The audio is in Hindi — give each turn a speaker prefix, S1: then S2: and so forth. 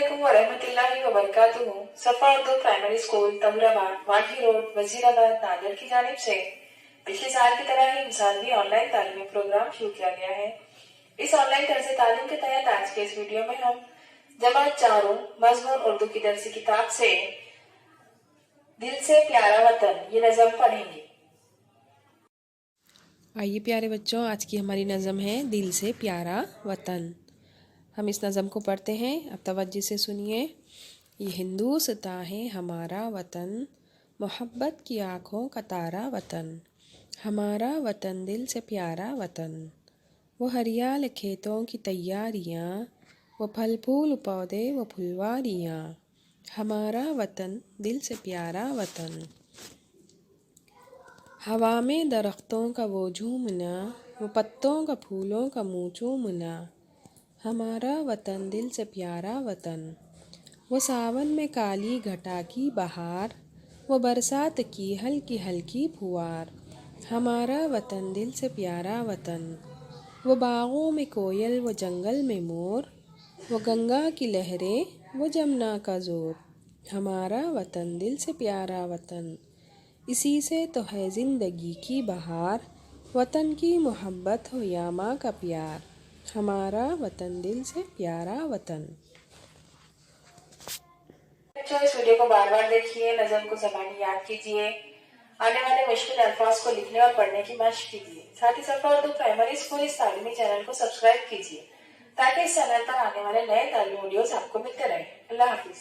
S1: अस्सलामुअलैकुम वरहमतुल्लाहि वबरकातुहू। सफा उर्दू प्राइमरी स्कूल तमराबाद वाही रोड वजीराबाद नागर की जानिब से पिछले साल की तरह ही इस साल भी ऑनलाइन तालीमी प्रोग्राम शुरू किया गया है। इस ऑनलाइन तर्ज तालीम के तहत आज के इस वीडियो में हम जमात चारों मजमून उर्दू की दरसी किताब से दिल से प्यारा वतन ये नज़म पढ़ेंगे।
S2: आइए प्यारे बच्चों, आज की हमारी नज़म है दिल से प्यारा वतन। हम इस नज़म को पढ़ते हैं, अब तवज्जो से सुनिए। ये हिंदुस्तां है हमारा वतन, मोहब्बत की आँखों का तारा वतन। हमारा वतन दिल से प्यारा वतन, वो हरियाल खेतों की तैयारियाँ, वो फल फूल पौधे वो फुलवारियाँ। हमारा वतन दिल से प्यारा वतन, हवा में दरख्तों का वो झूमना, वो पत्तों का फूलों का मुँह चूमना। हमारा वतन दिल से प्यारा वतन, वो सावन में काली घटा की बहार, वो बरसात की हल्की हल्की फुहार। हमारा वतन दिल से प्यारा वतन, वो बागों में कोयल वो जंगल में मोर, वो गंगा की लहरें वो जमुना का ज़ोर। हमारा वतन दिल से प्यारा वतन, इसी से तो है ज़िंदगी की बहार, वतन की मोहब्बत हो या माँ का प्यार। हमारा वतन दिल से प्यारा वतन।
S1: बच्चों, इस वीडियो को बार बार देखिए, नज़म को ज़बानी याद कीजिए, आने वाले मुश्किल अल्फाज को लिखने और पढ़ने की मशक कीजिए। साथ ही सफा उर्दू प्राइमरी स्कूल इस तालीमी चैनल को सब्सक्राइब कीजिए ताकि इस चैनल पर आने वाले नए तालीमी वीडियोस आपको मिलते रहे। अल्लाह हाफिज।